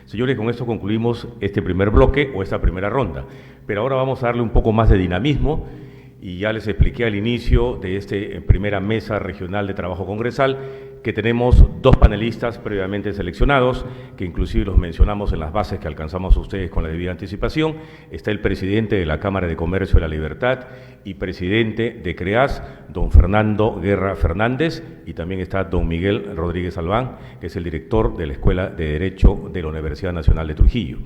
Señores, con esto concluimos este primer bloque o esta primera ronda, pero ahora vamos a darle un poco más de dinamismo y ya les expliqué al inicio de esta primera mesa regional de trabajo congresal que tenemos dos panelistas previamente seleccionados, que inclusive los mencionamos en las bases que alcanzamos a ustedes con la debida anticipación. Está el presidente de la Cámara de Comercio de la Libertad y presidente de CREAS, don Fernando Guerra Fernández, y también está don Miguel Rodríguez Albán, que es el director de la Escuela de Derecho de la Universidad Nacional de Trujillo.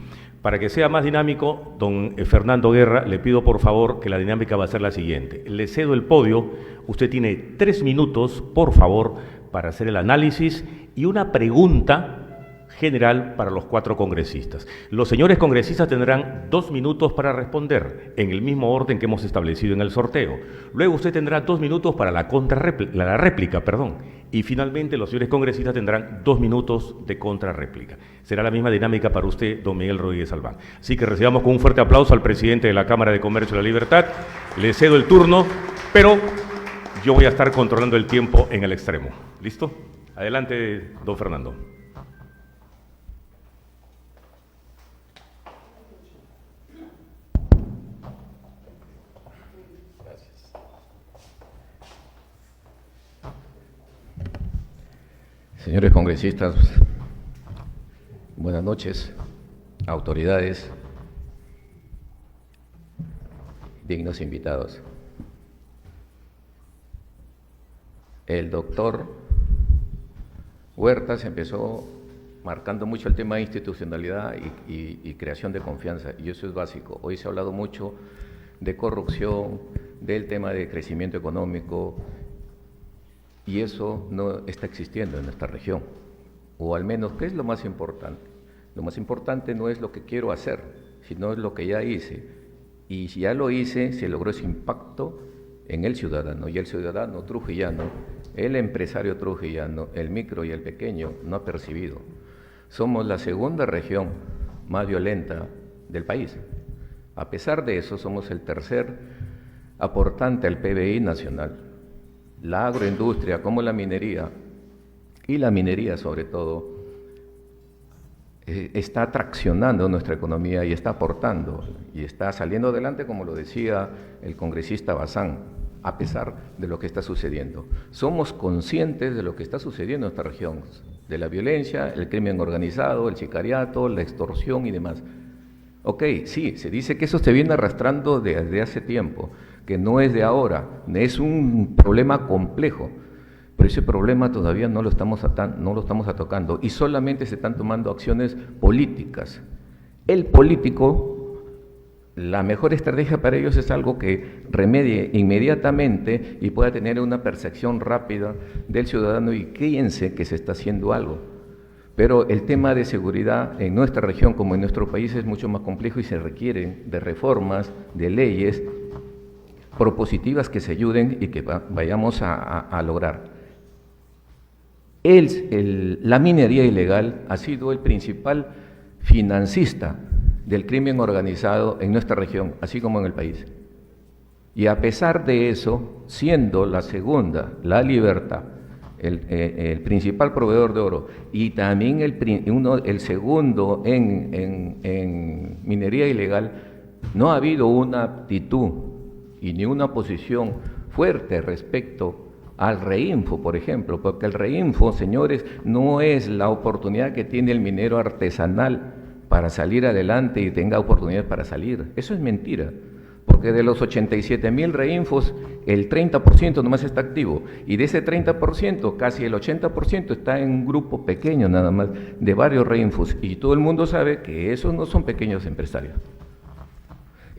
Para que sea más dinámico, don Fernando Guerra, le pido por favor que la dinámica va a ser la siguiente. Le cedo el podio, usted tiene 3 minutos, por favor, para hacer el análisis y una pregunta general para los 4 congresistas. Los señores congresistas tendrán 2 minutos para responder en el mismo orden que hemos establecido en el sorteo. Luego usted tendrá 2 minutos para la réplica, y finalmente los señores congresistas tendrán 2 minutos de contrarréplica. Será la misma dinámica para usted, don Miguel Rodríguez Albán. Así que recibamos con un fuerte aplauso al presidente de la Cámara de Comercio de la Libertad. Le cedo el turno, pero yo voy a estar controlando el tiempo en el extremo. ¿Listo? Adelante, don Fernando. Gracias. Señores congresistas, buenas noches, autoridades, dignos invitados. El doctor Huertas empezó marcando mucho el tema de institucionalidad y creación de confianza, y eso es básico. Hoy se ha hablado mucho de corrupción, del tema de crecimiento económico, y eso no está existiendo en nuestra región, o al menos, ¿qué es lo más importante? Lo más importante no es lo que quiero hacer, sino es lo que ya hice, y si ya lo hice, se logró ese impacto en el ciudadano, y el ciudadano trujillano, el empresario trujillano, el micro y el pequeño, no ha percibido. Somos la segunda región más violenta del país. A pesar de eso, somos el tercer aportante al PBI nacional. La agroindustria, como la minería, y la minería sobre todo, está traccionando nuestra economía y está aportando, y está saliendo adelante, como lo decía el congresista Bazán, a pesar de lo que está sucediendo. Somos conscientes de lo que está sucediendo en esta región, de la violencia, el crimen organizado, el sicariato, la extorsión y demás. Ok, sí, se dice que eso se viene arrastrando desde hace tiempo, que no es de ahora, es un problema complejo, pero ese problema todavía no lo estamos atacando y solamente se están tomando acciones políticas. El político, la mejor estrategia para ellos es algo que remedie inmediatamente y pueda tener una percepción rápida del ciudadano y piense que se está haciendo algo. Pero el tema de seguridad en nuestra región como en nuestro país es mucho más complejo y se requieren de reformas, de leyes propositivas que se ayuden y que vayamos a lograr. La minería ilegal ha sido el principal financista del crimen organizado en nuestra región, así como en el país. Y a pesar de eso, siendo la segunda, la Libertad, el principal proveedor de oro, y también el segundo en minería ilegal, no ha habido una actitud y ni una posición fuerte respecto al Reinfo, por ejemplo, porque el Reinfo, señores, no es la oportunidad que tiene el minero artesanal para salir adelante y tenga oportunidad para salir. Eso es mentira, porque de los 87,000 Reinfos, el 30% nomás está activo, y de ese 30%, casi el 80% está en un grupo pequeño nada más, de varios Reinfos, y todo el mundo sabe que esos no son pequeños empresarios.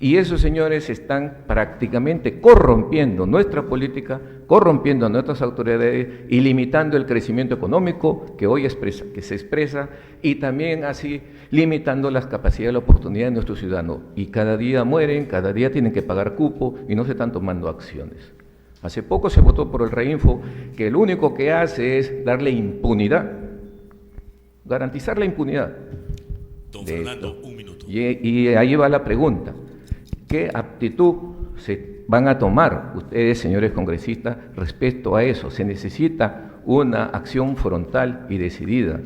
Y esos señores están prácticamente corrompiendo nuestra política, corrompiendo a nuestras autoridades y limitando el crecimiento económico que hoy se expresa, y también así limitando las capacidades y la oportunidad de nuestros ciudadanos. Y cada día mueren, cada día tienen que pagar cupo y no se están tomando acciones. Hace poco se votó por el Reinfo, que lo único que hace es darle impunidad, garantizar la impunidad. Don Fernando, un minuto. Y ahí va la pregunta. ¿Qué actitud se van a tomar ustedes, señores congresistas, respecto a eso? Se necesita una acción frontal y decidida.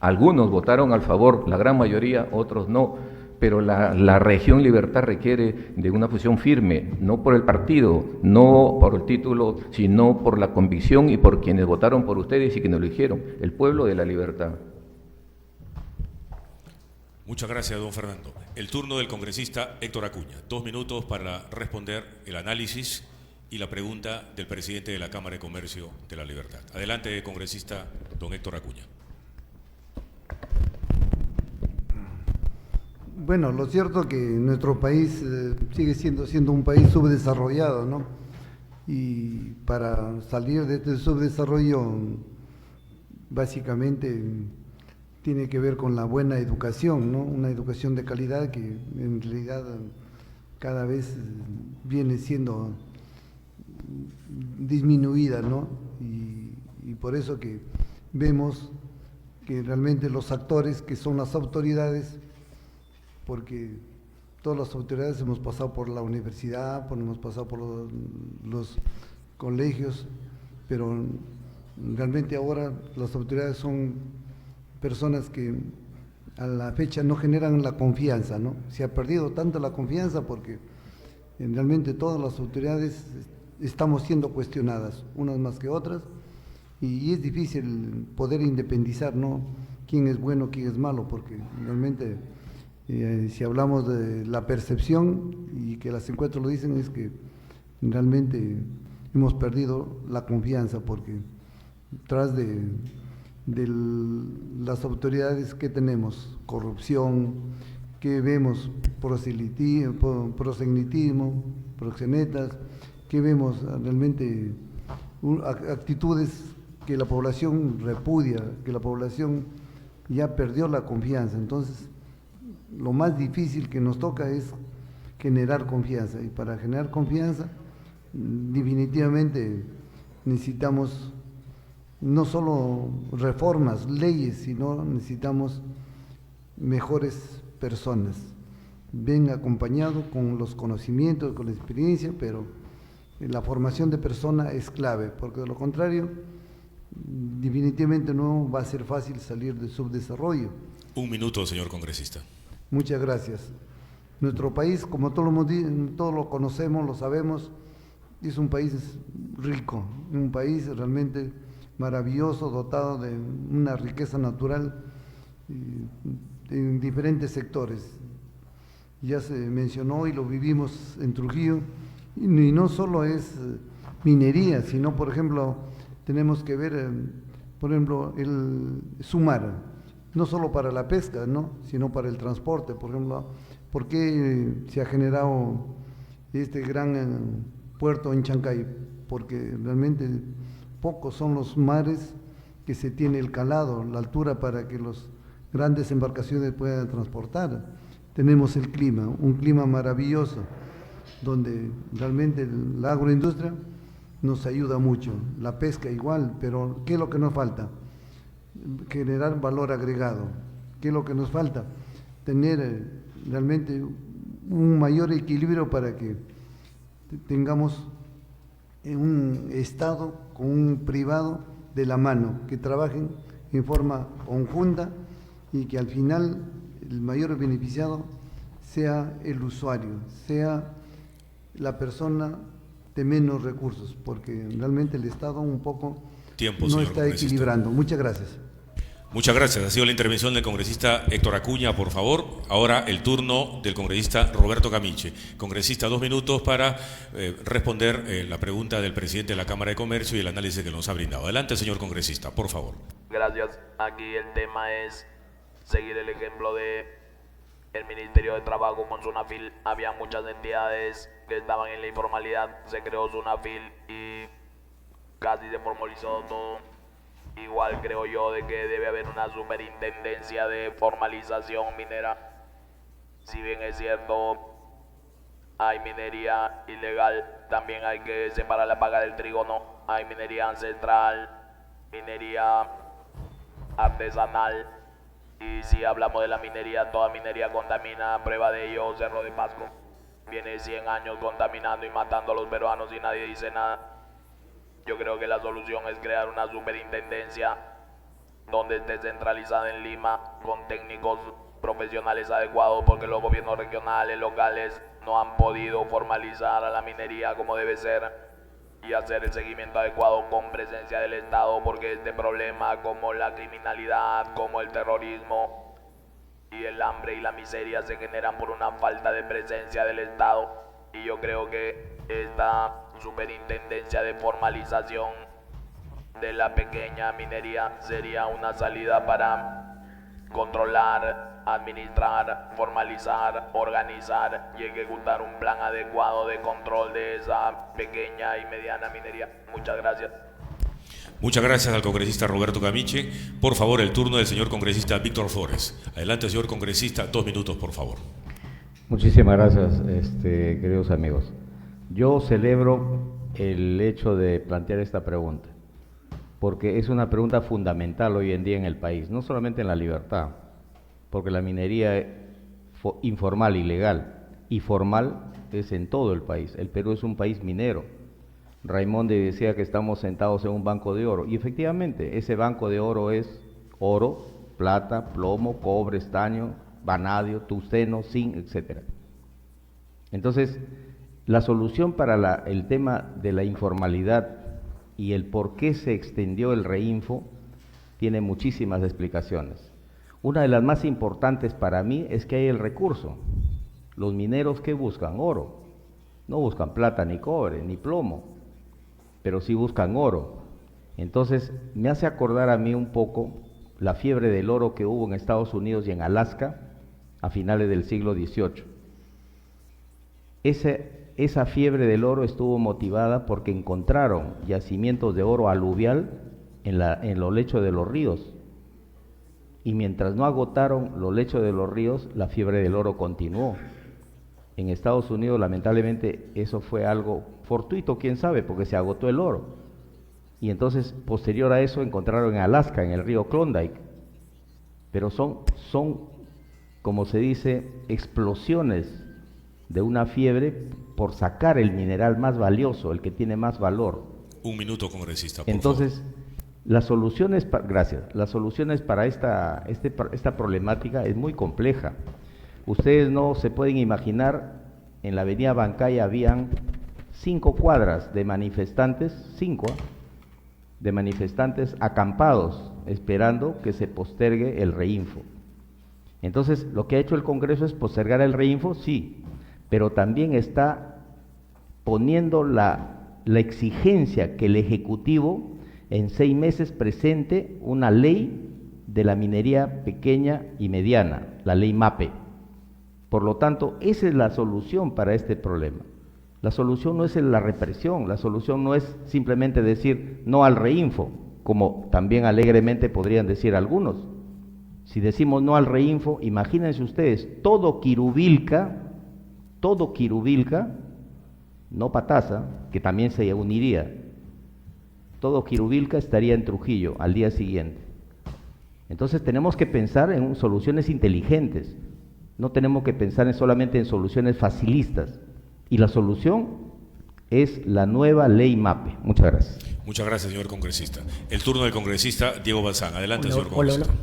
Algunos votaron a favor, la gran mayoría, otros no, pero la región Libertad requiere de una posición firme, no por el partido, no por el título, sino por la convicción y por quienes votaron por ustedes y quienes lo eligieron, el pueblo de la Libertad. Muchas gracias, don Fernando. El turno del congresista Héctor Acuña. 2 minutos para responder el análisis y la pregunta del presidente de la Cámara de Comercio de la Libertad. Adelante, congresista don Héctor Acuña. Bueno, lo cierto es que nuestro país sigue siendo un país subdesarrollado, ¿no? Y para salir de este subdesarrollo, básicamente tiene que ver con la buena educación, ¿no? Una educación de calidad que en realidad cada vez viene siendo disminuida, ¿no? Y por eso que vemos que realmente los actores, que son las autoridades, porque todas las autoridades hemos pasado por la universidad, hemos pasado por los colegios, pero realmente ahora las autoridades son personas que a la fecha no generan la confianza, ¿no? Se ha perdido tanto la confianza porque realmente todas las autoridades estamos siendo cuestionadas, unas más que otras, y es difícil poder independizar, ¿no? Quién es bueno, quién es malo, porque realmente si hablamos de la percepción, y que las encuestas lo dicen, es que realmente hemos perdido la confianza, porque tras de las autoridades que tenemos, corrupción, que vemos proselitismo, proxenetas, que vemos realmente actitudes que la población repudia, que la población ya perdió la confianza. Entonces, lo más difícil que nos toca es generar confianza, y para generar confianza definitivamente necesitamos no solo reformas, leyes, sino necesitamos mejores personas, bien acompañado con los conocimientos, con la experiencia, pero la formación de persona es clave, porque de lo contrario definitivamente no va a ser fácil salir del subdesarrollo. 1 minuto, señor congresista. Muchas gracias. Nuestro país, como todos lo conocemos, lo sabemos, es un país rico, un país realmente maravilloso, dotado de una riqueza natural en diferentes sectores. Ya se mencionó y lo vivimos en Trujillo, y no solo es minería, sino, por ejemplo, tenemos que ver, por ejemplo, el Sumar, no solo para la pesca, ¿no?, sino para el transporte. Por ejemplo, ¿por qué se ha generado este gran puerto en Chancay? Porque realmente pocos son los mares que se tiene el calado, la altura para que las grandes embarcaciones puedan transportar. Tenemos el clima, un clima maravilloso, donde realmente la agroindustria nos ayuda mucho, la pesca igual, pero ¿qué es lo que nos falta? Generar valor agregado. ¿Qué es lo que nos falta? Tener realmente un mayor equilibrio para que tengamos un Estado con un privado de la mano, que trabajen en forma conjunta y que al final el mayor beneficiado sea el usuario, sea la persona de menos recursos, porque realmente el Estado un poco no está equilibrando. Muchas gracias. Muchas gracias. Ha sido la intervención del congresista Héctor Acuña, por favor. Ahora el turno del congresista Roberto Camiche. Congresista, 2 minutos para responder la pregunta del presidente de la Cámara de Comercio y el análisis que nos ha brindado. Adelante, señor congresista, por favor. Gracias. Aquí el tema es seguir el ejemplo de el Ministerio de Trabajo con Sunafil. Había muchas entidades que estaban en la informalidad. Se creó Sunafil y casi se formalizó todo. Igual creo yo de que debe haber una superintendencia de formalización minera. Si bien es cierto, hay minería ilegal, también hay que separar la paga del trigo, ¿no? Hay minería ancestral, minería artesanal, y si hablamos de la minería, toda minería contamina. Prueba de ello, Cerro de Pasco viene 100 años contaminando y matando a los peruanos y nadie dice nada. Yo creo que la solución es crear una superintendencia donde esté centralizada en Lima con técnicos profesionales adecuados, porque los gobiernos regionales, locales no han podido formalizar a la minería como debe ser y hacer el seguimiento adecuado con presencia del Estado, porque este problema como la criminalidad, como el terrorismo y el hambre y la miseria se generan por una falta de presencia del Estado, y yo creo que esta superintendencia de formalización de la pequeña minería sería una salida para controlar, administrar, formalizar, organizar y ejecutar un plan adecuado de control de esa pequeña y mediana minería. Muchas gracias. Muchas gracias al congresista Roberto Gamiche. Por favor, el turno del señor congresista Víctor Flores. Adelante, señor congresista, 2 minutos, por favor. Muchísimas gracias, queridos amigos. Yo celebro el hecho de plantear esta pregunta, porque es una pregunta fundamental hoy en día en el país, no solamente en La Libertad, porque la minería informal, ilegal y formal es en todo el país. El Perú es un país minero. Raimonde decía que estamos sentados en un banco de oro, y efectivamente ese banco de oro es oro, plata, plomo, cobre, estaño, vanadio, tungsteno, zinc, etc. Entonces, la solución para el tema de la informalidad y el por qué se extendió el reinfo tiene muchísimas explicaciones. Una de las más importantes para mí es que hay el recurso. Los mineros que buscan oro, no buscan plata ni cobre ni plomo, pero sí buscan oro. Entonces me hace acordar a mí un poco la fiebre del oro que hubo en Estados Unidos y en Alaska a finales del siglo XVIII. Esa fiebre del oro estuvo motivada porque encontraron yacimientos de oro aluvial en los lechos de los ríos. Y mientras no agotaron los lechos de los ríos, la fiebre del oro continuó. En Estados Unidos, lamentablemente, eso fue algo fortuito, quién sabe, porque se agotó el oro. Y entonces, posterior a eso, encontraron en Alaska, en el río Klondike. Pero son, como se dice, explosiones de una fiebre por sacar el mineral más valioso, el que tiene más valor. 1 minuto, congresista, por Entonces, favor. las soluciones para esta problemática es muy compleja. Ustedes no se pueden imaginar, en la avenida Bancaya habían 5 cuadras de manifestantes, 5 de manifestantes acampados, esperando que se postergue el reinfo. Entonces, lo que ha hecho el Congreso es postergar el reinfo, sí, pero también está poniendo la exigencia que el Ejecutivo en 6 meses presente una ley de la minería pequeña y mediana, la ley MAPE. Por lo tanto, esa es la solución para este problema. La solución no es la represión, la solución no es simplemente decir no al reinfo, como también alegremente podrían decir algunos. Si decimos no al reinfo, imagínense ustedes, todo Quirubilca, no Pataza, que también se uniría, todo Quirubilca estaría en Trujillo al día siguiente. Entonces tenemos que pensar en soluciones inteligentes, no tenemos que pensar solamente en soluciones facilistas, y la solución es la nueva ley MAPE. Muchas gracias. Muchas gracias, señor congresista. El turno del congresista Diego Balzán. Adelante, señor congresista. Hola.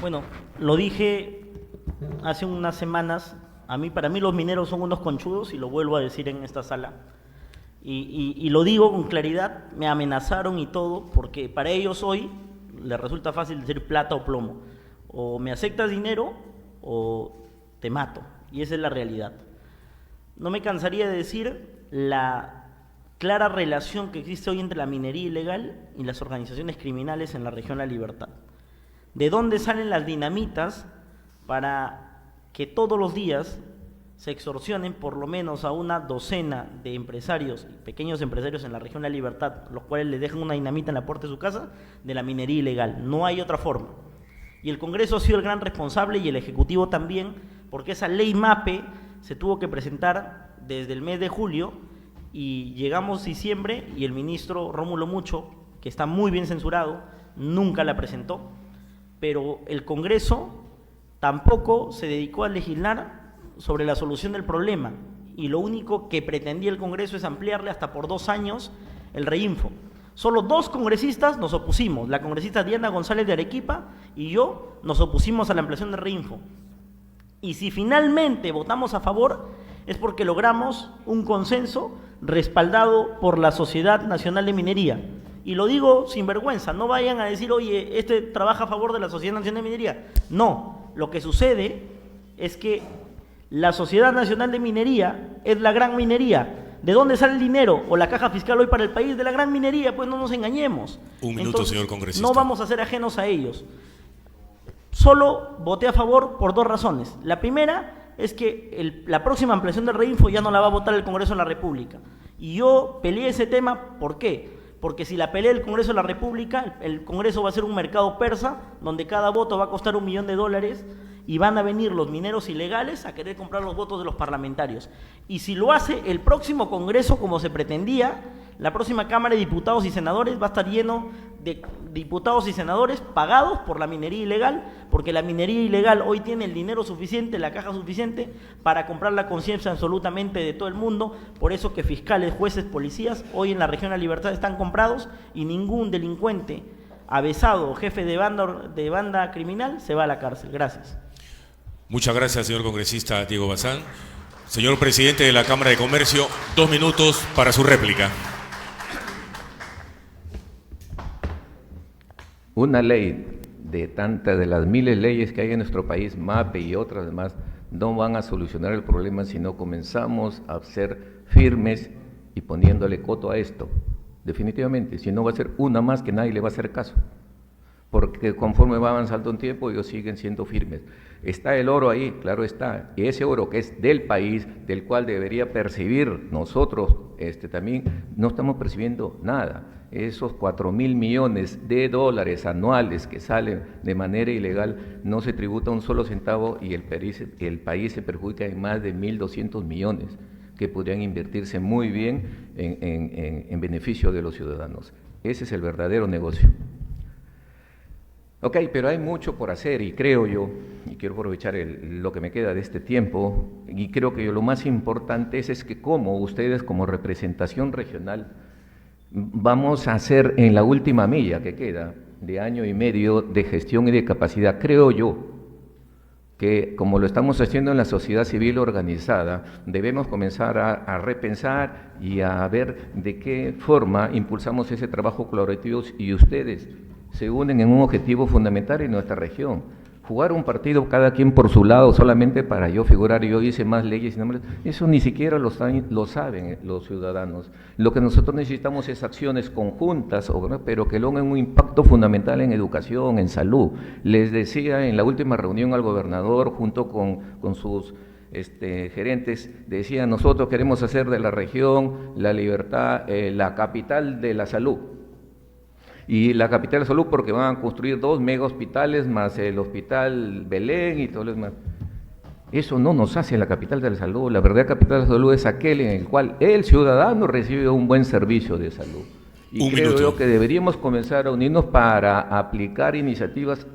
Bueno, lo dije hace unas semanas, para mí los mineros son unos conchudos, y lo vuelvo a decir en esta sala. Y lo digo con claridad, me amenazaron y todo, porque para ellos hoy les resulta fácil decir plata o plomo. O me aceptas dinero o te mato, y esa es la realidad. No me cansaría de decir la clara relación que existe hoy entre la minería ilegal y las organizaciones criminales en la región La Libertad. ¿De dónde salen las dinamitas para que todos los días se extorsionen por lo menos a una docena de empresarios, pequeños empresarios en la región La Libertad, los cuales le dejan una dinamita en la puerta de su casa, de la minería ilegal? No hay otra forma. Y el Congreso ha sido el gran responsable, y el Ejecutivo también, porque esa ley MAPE se tuvo que presentar desde el mes de julio, y llegamos diciembre y el ministro Rómulo Mucho, que está muy bien censurado, nunca la presentó. Pero el Congreso tampoco se dedicó a legislar sobre la solución del problema, y lo único que pretendía el Congreso es ampliarle hasta por 2 años el reinfo. Solo 2 congresistas nos opusimos, la congresista Diana González de Arequipa y yo nos opusimos a la ampliación de Reinfo. Y si finalmente votamos a favor, es porque logramos un consenso respaldado por la Sociedad Nacional de Minería. Y lo digo sin vergüenza, no vayan a decir, oye, este trabaja a favor de la Sociedad Nacional de Minería. No, lo que sucede es que la Sociedad Nacional de Minería es la gran minería. ¿De dónde sale el dinero o la caja fiscal hoy para el país? De la gran minería, pues no nos engañemos. Un minuto, entonces, señor congresista. No vamos a ser ajenos a ellos. Solo voté a favor por 2 razones. La primera es que la próxima ampliación del Reinfo ya no la va a votar el Congreso de la República. Y yo peleé ese tema, ¿por qué? Porque si la pelea el Congreso de la República, el Congreso va a ser un mercado persa, donde cada voto va a costar $1 millón, y van a venir los mineros ilegales a querer comprar los votos de los parlamentarios. Y si lo hace el próximo Congreso, como se pretendía, la próxima Cámara de Diputados y Senadores va a estar lleno de diputados y senadores pagados por la minería ilegal, porque la minería ilegal hoy tiene el dinero suficiente, la caja suficiente, para comprar la conciencia absolutamente de todo el mundo. Por eso que fiscales, jueces, policías, hoy en la región de la Libertad están comprados y ningún delincuente avesado o jefe de banda criminal se va a la cárcel. Gracias. Muchas gracias, señor congresista Diego Bazán. Señor presidente de la Cámara de Comercio, 2 minutos para su réplica. Una ley de las miles de leyes que hay en nuestro país, MAPE y otras demás, no van a solucionar el problema si no comenzamos a ser firmes y poniéndole coto a esto. Definitivamente, si no va a ser una más que nadie le va a hacer caso, porque conforme va avanzando un tiempo ellos siguen siendo firmes. Está el oro ahí, claro está, y ese oro que es del país, del cual debería percibir nosotros, también no estamos percibiendo nada. Esos 4.000 millones de dólares anuales que salen de manera ilegal, no se tributa un solo centavo y el país se perjudica en más de 1.200 millones que podrían invertirse muy bien en beneficio de los ciudadanos. Ese es el verdadero negocio. Ok, pero hay mucho por hacer y creo yo, y quiero aprovechar lo que me queda de este tiempo, y creo que lo más importante es que como ustedes como representación regional vamos a hacer en la última milla que queda de año y medio de gestión y de capacidad, creo yo, que como lo estamos haciendo en la sociedad civil organizada, debemos comenzar a repensar y a ver de qué forma impulsamos ese trabajo colaborativo y ustedes se unen en un objetivo fundamental en nuestra región. Jugar un partido cada quien por su lado solamente para yo figurar, yo hice más leyes, eso ni siquiera lo saben los ciudadanos. Lo que nosotros necesitamos es acciones conjuntas, pero que logren un impacto fundamental en educación, en salud. Les decía en la última reunión al gobernador, junto con sus gerentes, decía, nosotros queremos hacer de la región La Libertad la capital de la salud. Y la capital de salud porque van a construir 2 mega hospitales más el hospital Belén y todo lo demás. Eso no nos hace la capital de la salud. La verdadera capital de la salud es aquel en el cual el ciudadano recibe un buen servicio de salud. Y creo yo que deberíamos comenzar a unirnos para aplicar iniciativas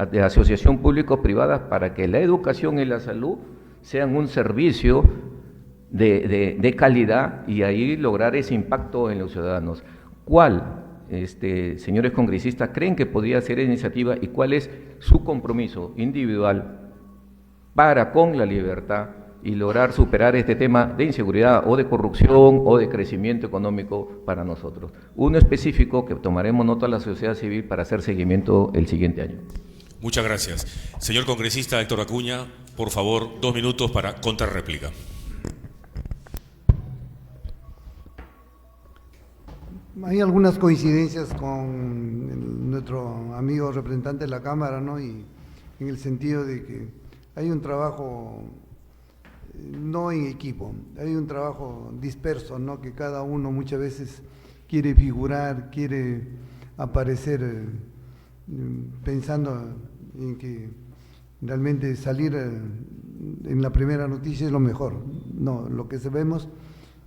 de asociación público-privada para que la educación y la salud sean un servicio de calidad y ahí lograr ese impacto en los ciudadanos. ¿Cuál? Señores congresistas, creen que podría ser iniciativa y cuál es su compromiso individual para con la libertad y lograr superar este tema de inseguridad o de corrupción o de crecimiento económico para nosotros. Uno específico que tomaremos nota a la sociedad civil para hacer seguimiento el siguiente año. Muchas gracias. Señor congresista Héctor Acuña, por favor, 2 minutos para contrarréplica. Hay algunas coincidencias con nuestro amigo representante de la Cámara, ¿no? Y en el sentido de que hay un trabajo no en equipo, hay un trabajo disperso, ¿no? Que cada uno muchas veces quiere figurar, quiere aparecer pensando en que realmente salir en la primera noticia es lo mejor. No, lo que vemos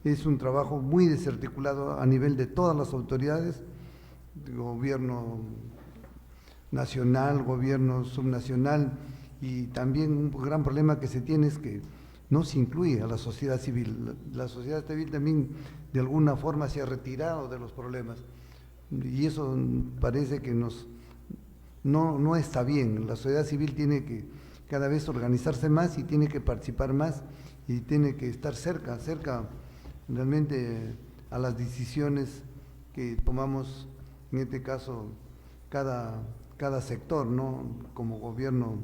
es un trabajo muy desarticulado a nivel de todas las autoridades, gobierno nacional, gobierno subnacional, y también un gran problema que se tiene es que no se incluye a la sociedad civil. La sociedad civil también de alguna forma se ha retirado de los problemas. y eso parece que no está bien. La sociedad civil tiene que cada vez organizarse más y tiene que participar más y tiene que estar cerca realmente a las decisiones que tomamos, en este caso, cada sector, ¿no? Como gobierno,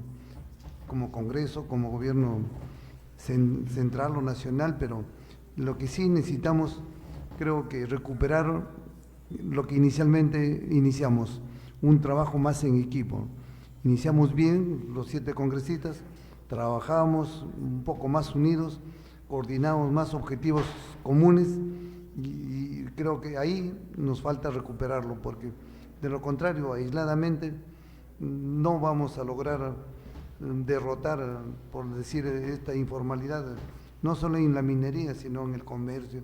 como Congreso, como gobierno central o nacional, pero lo que sí necesitamos, creo que recuperar lo que inicialmente iniciamos, un trabajo más en equipo. Iniciamos bien, los 7 congresistas, trabajábamos un poco más unidos, coordinamos más objetivos comunes y creo que ahí nos falta recuperarlo, porque de lo contrario, aisladamente, no vamos a lograr derrotar, por decir, esta informalidad, no solo en la minería, sino en el comercio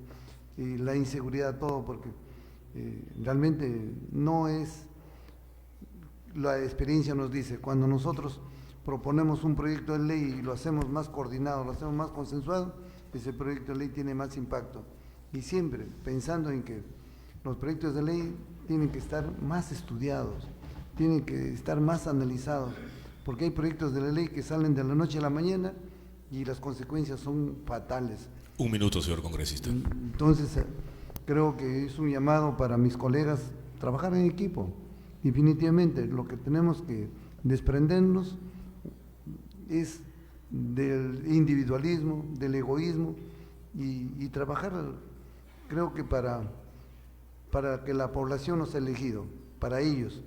y la inseguridad, todo, porque realmente no es, la experiencia nos dice, cuando nosotros proponemos un proyecto de ley y lo hacemos más coordinado, lo hacemos más consensuado, ese proyecto de ley tiene más impacto. Y siempre pensando en que los proyectos de ley tienen que estar más estudiados, tienen que estar más analizados, porque hay proyectos de la ley que salen de la noche a la mañana y las consecuencias son fatales. Un minuto, señor congresista. Entonces, creo que es un llamado para mis colegas trabajar en equipo. Definitivamente, lo que tenemos que desprendernos es del individualismo, del egoísmo y trabajar, creo que para que la población nos ha elegido, para ellos,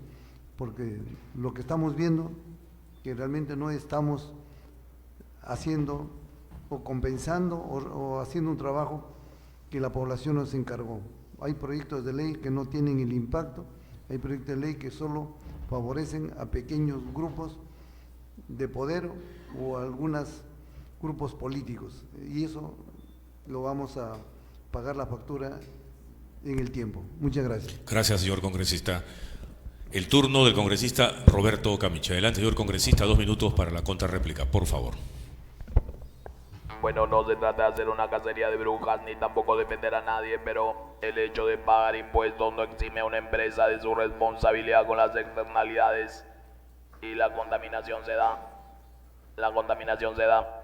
porque lo que estamos viendo, que realmente no estamos haciendo o compensando o haciendo un trabajo que la población nos encargó. Hay proyectos de ley que no tienen el impacto, hay proyectos de ley que solo favorecen a pequeños grupos de poder o a algunos grupos políticos, y eso lo vamos a pagar la factura en el tiempo. Muchas gracias. Gracias, señor congresista. El turno del congresista Roberto Camiche. Adelante, señor congresista, 2 minutos para la contrarréplica, por favor. Bueno, no se trata de hacer una cacería de brujas ni tampoco defender a nadie, pero el hecho de pagar impuestos no exime a una empresa de su responsabilidad con las externalidades, y la contaminación se da.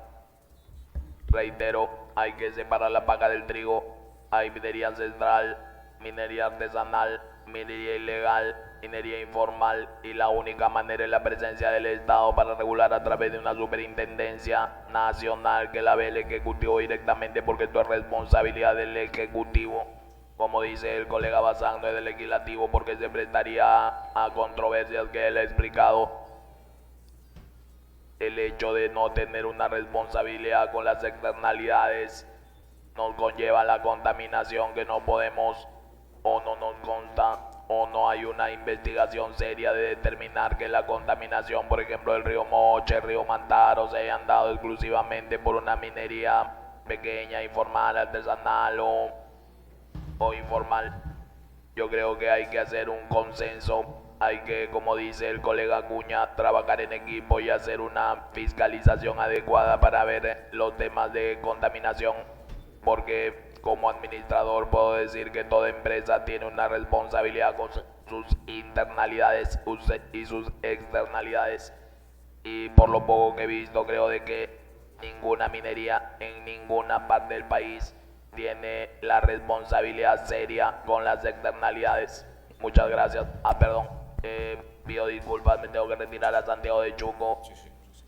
Reitero, hay que separar la paja del trigo. Hay minería ancestral, minería artesanal, minería ilegal, minería informal, y la única manera es la presencia del Estado para regular a través de una superintendencia nacional que la ve el Ejecutivo directamente, porque esto es responsabilidad del Ejecutivo. Como dice el colega Bazán, no es del Legislativo, porque se prestaría a controversias que él ha explicado. El hecho de no tener una responsabilidad con las externalidades nos conlleva la contaminación que no podemos, o no nos consta, o no hay una investigación seria de determinar que la contaminación, por ejemplo, del río Moche, el río Mantaro, se hayan dado exclusivamente por una minería pequeña, informal, artesanal o informal. Yo creo que hay que hacer un consenso, hay que, como dice el colega Acuña, trabajar en equipo y hacer una fiscalización adecuada para ver los temas de contaminación, porque como administrador puedo decir que toda empresa tiene una responsabilidad con sus internalidades y sus externalidades, y por lo poco que he visto, creo de que ninguna minería en ninguna parte del país tiene la responsabilidad seria con las externalidades. Muchas gracias. Perdón, pido disculpas, me tengo que retirar a Santiago de Chuco.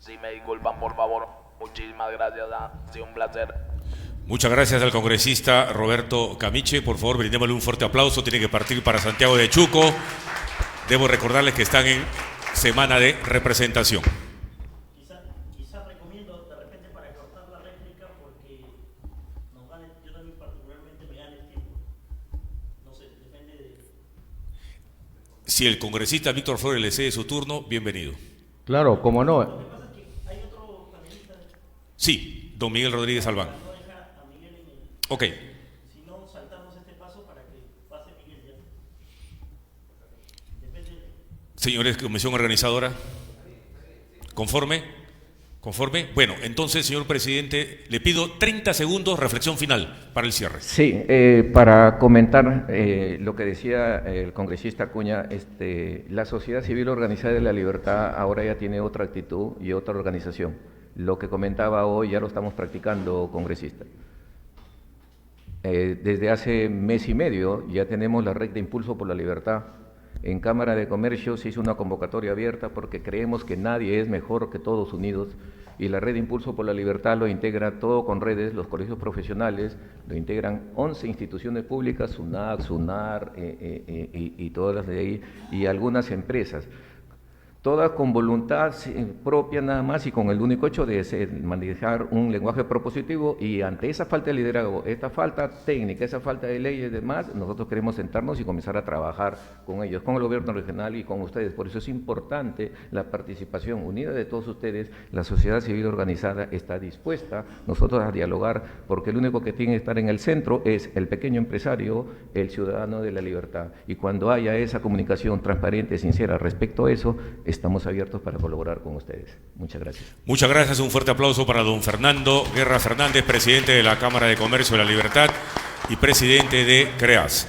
Si me disculpan, por favor. Muchísimas gracias, ha sido un placer. Muchas gracias al congresista Roberto Camiche. Por favor, brindémosle un fuerte aplauso. Tiene que partir para Santiago de Chuco. Debo recordarles que están en semana de representación. Quizá recomiendo de repente para cortar la réplica, porque nos gane, yo también particularmente me gane el tiempo. No sé, depende de... Si el congresista Víctor Flores le cede su turno, bienvenido. Claro, como no. Lo que pasa es que hay otro panelista. Sí, don Miguel Rodríguez Albán. Ok. Si no, saltamos este paso para que pase Miguel ya. Depende. Señores, comisión organizadora. ¿Conforme? ¿Conforme? Bueno, entonces, señor presidente, le pido 30 segundos, reflexión final para el cierre. Sí, para comentar lo que decía el congresista Acuña, la sociedad civil organizada de la libertad ahora ya tiene otra actitud y otra organización. Lo que comentaba hoy ya lo estamos practicando, congresista. Desde hace mes y medio ya tenemos la red de impulso por la libertad. En Cámara de Comercio se hizo una convocatoria abierta porque creemos que nadie es mejor que todos unidos, y la red de impulso por la libertad lo integra todo con redes, los colegios profesionales, lo integran 11 instituciones públicas, SUNAC, SUNAR y todas las de ahí, y algunas empresas. Todas con voluntad propia nada más y con el único hecho de manejar un lenguaje propositivo, y ante esa falta de liderazgo, esta falta técnica, esa falta de leyes y demás, nosotros queremos sentarnos y comenzar a trabajar con ellos, con el gobierno regional y con ustedes. Por eso es importante la participación unida de todos ustedes. La sociedad civil organizada está dispuesta nosotros a dialogar, porque el único que tiene que estar en el centro es el pequeño empresario, el ciudadano de la libertad. Y cuando haya esa comunicación transparente, sincera respecto a eso, estamos abiertos para colaborar con ustedes. Muchas gracias. Muchas gracias, un fuerte aplauso para don Fernando Guerra Fernández, presidente de la Cámara de Comercio de la Libertad y presidente de CREAS.